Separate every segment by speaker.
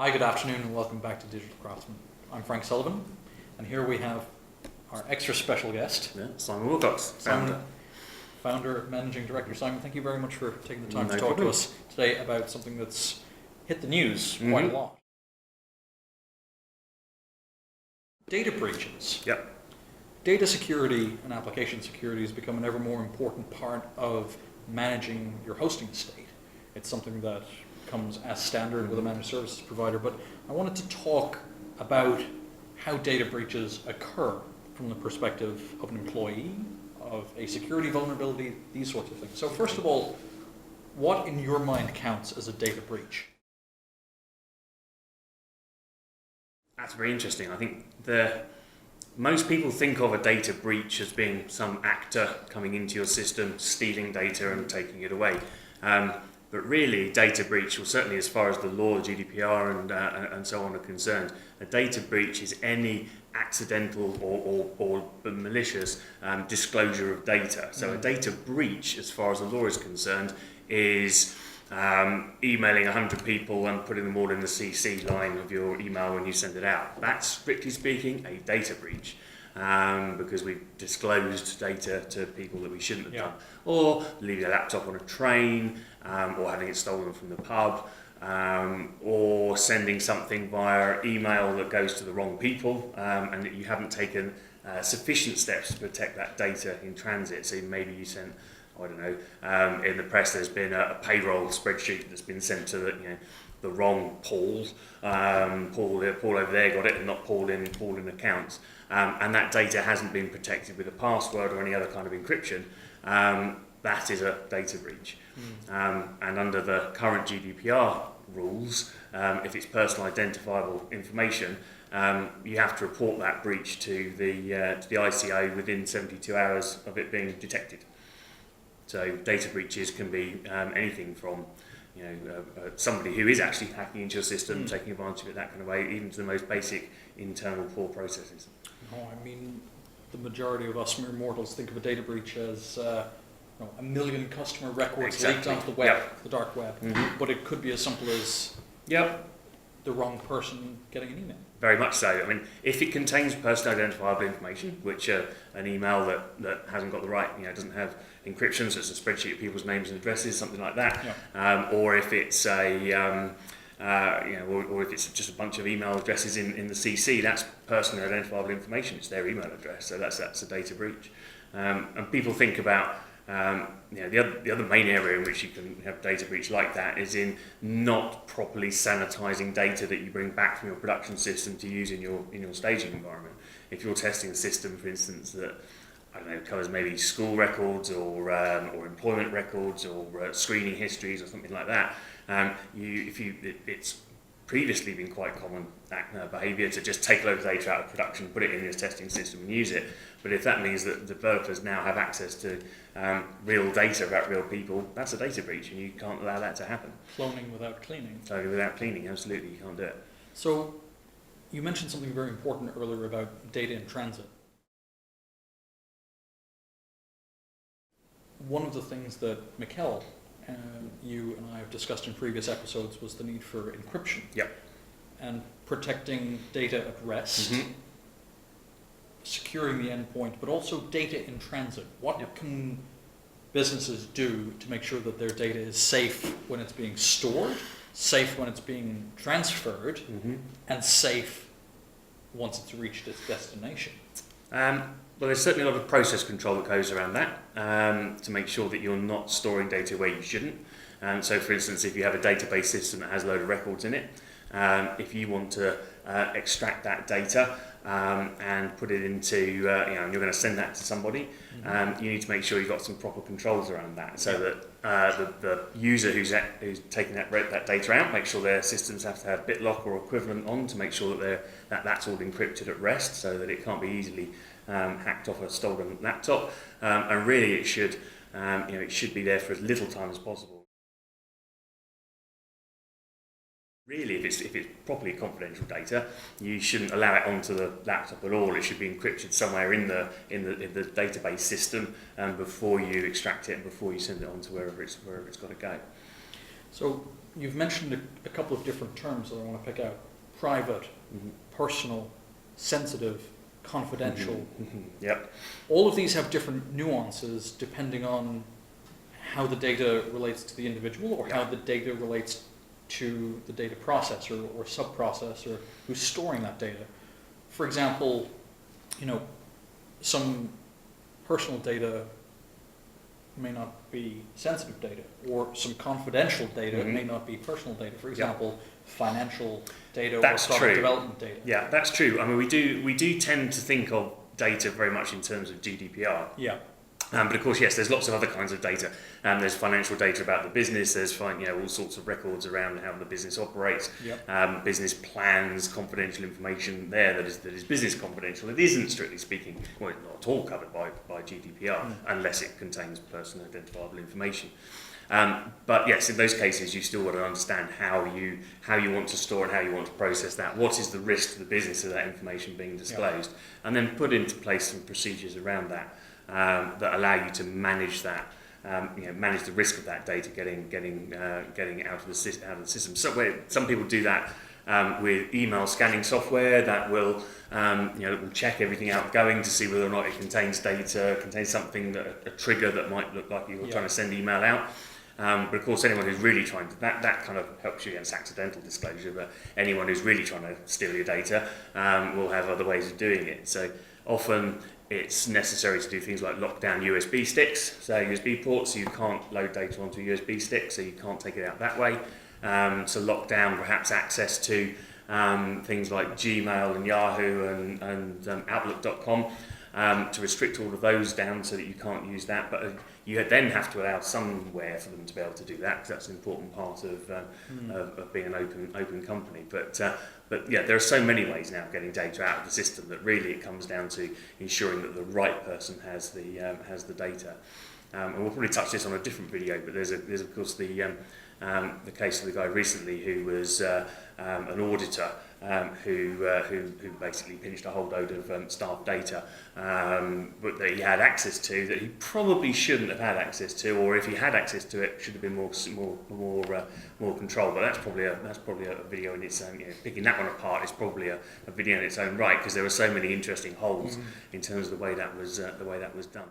Speaker 1: Hi, good afternoon, and welcome back to Digital Craftsmen. I'm Frank Sullivan, and here we have our extra special guest,
Speaker 2: Simon Wilcox,
Speaker 1: founder, managing director. Simon, thank you very much for taking the time
Speaker 2: No
Speaker 1: to talk
Speaker 2: problem.
Speaker 1: to us today about something that's hit the news quite a lot. Data breaches.
Speaker 2: Yep.
Speaker 1: Data security and application security has become an ever more important part of managing your hosting estate. It's something that comes as standard with a managed services provider, but I wanted to talk about how data breaches occur from the perspective of an employee, of a security vulnerability, these sorts of things. So first of all, what in your mind counts as a data breach?
Speaker 2: That's very interesting. I think most people think of a data breach as being some actor coming into your system, stealing data and taking it away. But really, data breach, well, certainly as far as the law, GDPR and so on are concerned, a data breach is any accidental or malicious disclosure of data. So a data breach, as far as the law is concerned, is emailing 100 people and putting them all in the CC line of your email when you send it out. That's, strictly speaking, a data breach. Because we've disclosed data to people that we shouldn't have done, or leaving a laptop on a train, or having it stolen from the pub, or sending something via email that goes to the wrong people, and that you haven't taken sufficient steps to protect that data in transit. So maybe you sent, I don't know, in the press there's been a payroll spreadsheet that's been sent to the wrong Paul. Paul over there got it, and not Paul in accounts. And that data hasn't been protected with a password or any other kind of encryption. That is a data breach. And under the current GDPR rules, if it's personal identifiable information, you have to report that breach to the ICO within 72 hours of it being detected. So data breaches can be anything from somebody who is actually hacking into your system, taking advantage of it that kind of way, even to the most basic internal poor processes.
Speaker 1: No, I mean, the majority of us mere mortals think of a data breach as a million customer records leaked onto the web, the dark web. But it could be as simple as the wrong person getting an email.
Speaker 2: Very much so. I mean, if it contains personal identifiable information, which an email that hasn't got the right, doesn't have encryption, so it's a spreadsheet of people's names and addresses, something like that, or if it's or if it's just a bunch of email addresses in the CC, that's personally identifiable information. It's their email address, so that's a data breach. And people think about the other main area in which you can have data breach like that is in not properly sanitizing data that you bring back from your production system to use in your staging environment. If you're testing a system, for instance, that covers maybe school records or employment records or screening histories or something like that, it's previously been quite common behaviour to just take a load of data out of production, put it in your testing system and use it. But if that means that developers now have access to real data about real people, that's a data breach, and you can't allow that to happen.
Speaker 1: Cloning without cleaning.
Speaker 2: Cloning without cleaning, absolutely, you can't do it.
Speaker 1: So you mentioned something very important earlier about data in transit. One of the things that Mikkel, you and I have discussed in previous episodes was the need for encryption. And protecting data at rest, securing the endpoint, but also data in transit. What can businesses do to make sure that their data is safe when it's being stored, safe when it's being transferred, and safe once it's reached its destination?
Speaker 2: Well, there's certainly a lot of process control that goes around that to make sure that you're not storing data where you shouldn't. So, for instance, if you have a database system that has a load of records in it, if you want to extract that data and put it into, and you're going to send that to somebody, you need to make sure you've got some proper controls around that, so that the user who's taking that data out, make sure their systems have to have BitLock or equivalent on to make sure that that's all encrypted at rest, so that it can't be easily hacked off a stolen laptop. And really, it should be there for as little time as possible. Really, if it's properly confidential data, you shouldn't allow it onto the laptop at all. It should be encrypted somewhere in the database system before you extract it and before you send it on to wherever it's got to go.
Speaker 1: So you've mentioned a couple of different terms that I want to pick out: private, personal, sensitive, confidential.
Speaker 2: Yep.
Speaker 1: All of these have different nuances depending on how the data relates to the individual, or how the data relates to the data processor or sub-processor who's storing that data. For example, some personal data may not be sensitive data, or some confidential data may not be personal data. For example, financial data or product development data.
Speaker 2: Yeah, that's true. I mean, we do tend to think of data very much in terms of GDPR.
Speaker 1: Yeah.
Speaker 2: But of course, yes, there's lots of other kinds of data. There's financial data about the business. There's all sorts of records around how the business operates.
Speaker 1: Yep.
Speaker 2: Business plans, confidential information there that is business confidential. It isn't, strictly speaking, well, not at all covered by GDPR unless it contains personal identifiable information. But yes, in those cases, you still want to understand how you want to store and how you want to process that. What is the risk to the business of that information being disclosed, and then put into place some procedures around that. That allow you to manage that, manage the risk of that data getting out of the system. So some people do that with email scanning software that will will check everything outgoing to see whether or not it contains data, contains something a trigger that might look like you're trying to send email out. But of course, anyone who's really trying to, that kind of helps you against accidental disclosure, but anyone who's really trying to steal your data will have other ways of doing it. So often it's necessary to do things like lock down USB sticks, so USB ports, so you can't load data onto a USB stick, so you can't take it out that way. So lock down perhaps access to things like Gmail and Yahoo and Outlook.com to restrict all of those down so that you can't use that. But you then have to allow somewhere for them to be able to do that, because that's an important part of being an open company. But yeah, there are so many ways now of getting data out of the system that really it comes down to ensuring that the right person has the data. And we'll probably touch this on a different video, but there's of course the case of the guy recently who was an auditor who basically pinched a whole load of staff data, but that he had access to that he probably shouldn't have had access to, or if he had access to it, should have been more control. But that's probably a video in its own. Picking that one apart is probably a video in its own right, because there were so many interesting holes in terms of the way that was done.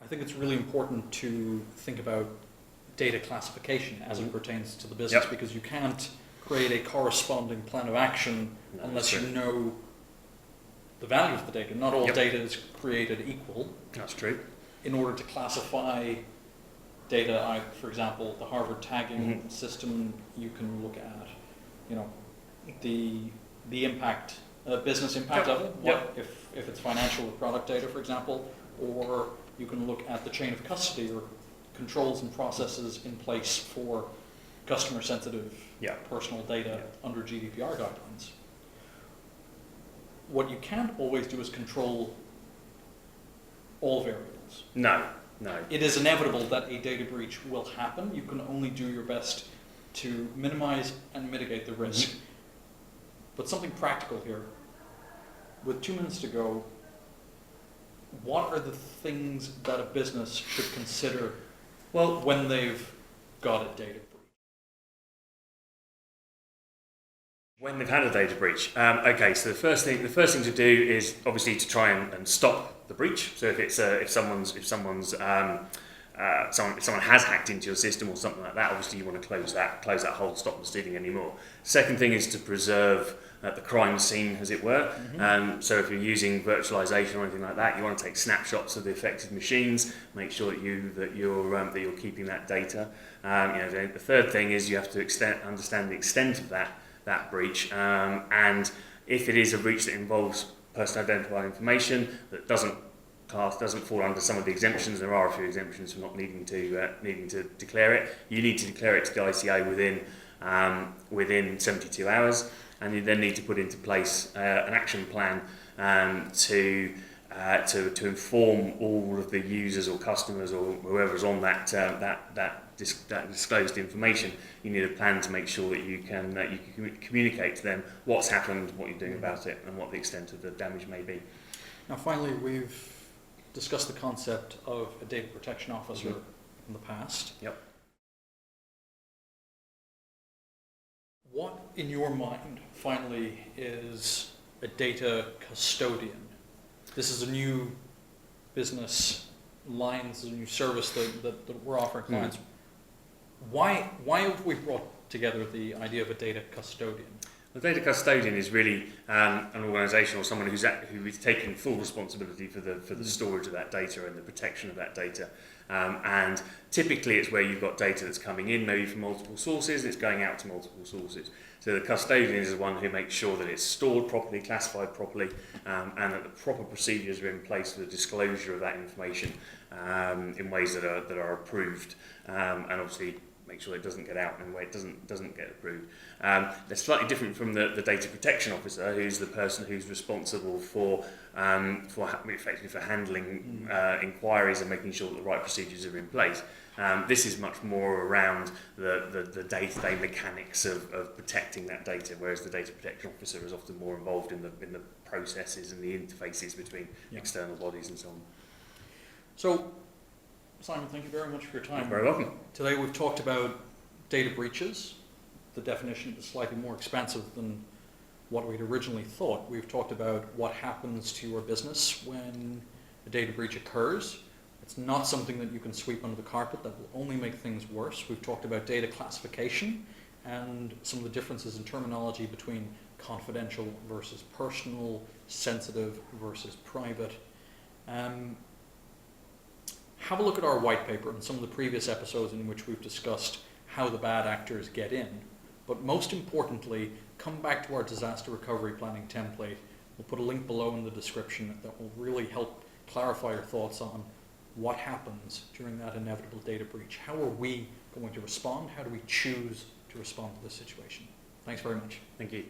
Speaker 1: I think it's really important to think about data classification as it pertains to the business, because you can't create a corresponding plan of action unless you know the value of the data. Not all data is created equal.
Speaker 2: That's true.
Speaker 1: In order to classify data, for example, the Harvard tagging system, you can look at, the impact, business impact of it. If it's financial or product data, for example, or you can look at the chain of custody or controls and processes in place for customer-sensitive personal data under GDPR guidelines. What you can't always do is control all variables.
Speaker 2: No.
Speaker 1: It is inevitable that a data breach will happen. You can only do your best to minimize and mitigate the risk. But something practical here. With 2 minutes to go, what are the things that a business should consider when they've got a data breach?
Speaker 2: When they've had a data breach, okay. So the first thing to do is obviously to try and stop the breach. So if someone has hacked into your system or something like that, obviously you want to close that hole, stop them stealing anymore. Second thing is to preserve the crime scene, as it were. So if you're using virtualization or anything like that, you want to take snapshots of the affected machines, make sure that you're keeping that data. The third thing is you have to understand the extent of that breach, and if it is a breach that involves personal identifying information that doesn't fall under some of the exemptions. There are a few exemptions for not needing to declare it. You need to declare it to the ICO within 72 hours, and you then need to put into place an action plan to inform all of the users or customers or whoever's on that disclosed information. You need a plan to make sure that you can communicate to them what's happened, what you're doing about it, and what the extent of the damage may be.
Speaker 1: Now, finally, we've discussed the concept of a data protection officer in the past.
Speaker 2: Yep.
Speaker 1: What, in your mind, finally, is a data custodian? This is a new business line, this is a new service that we're offering clients. Why have we brought together the idea of a data custodian?
Speaker 2: The data custodian is really an organisation or someone who is taking full responsibility for the storage of that data and the protection of that data. And typically it's where you've got data that's coming in maybe from multiple sources and it's going out to multiple sources. So the custodian is the one who makes sure that it's stored properly, classified properly, and that the proper procedures are in place for the disclosure of that information in ways that are approved, and obviously make sure it doesn't get out in a way it doesn't get approved. They're slightly different from the data protection officer, who's the person who's responsible for effectively for handling inquiries and making sure that the right procedures are in place. This is much more around the day-to-day mechanics of protecting that data, whereas the data protection officer is often more involved in the processes and the interfaces between external bodies and so on.
Speaker 1: So, Simon, thank you very much for your time.
Speaker 2: You're very welcome.
Speaker 1: Today we've talked about data breaches. The definition is slightly more expansive than what we'd originally thought. We've talked about what happens to your business when a data breach occurs. It's not something that you can sweep under the carpet. That will only make things worse. We've talked about data classification and some of the differences in terminology between confidential versus personal, sensitive versus private. Have a look at our white paper and some of the previous episodes in which we've discussed how the bad actors get in. But most importantly, come back to our disaster recovery planning template. We'll put a link below in the description that will really help clarify your thoughts on what happens during that inevitable data breach. How are we going to respond? How do we choose to respond to this situation? Thanks very much.
Speaker 2: Thank you.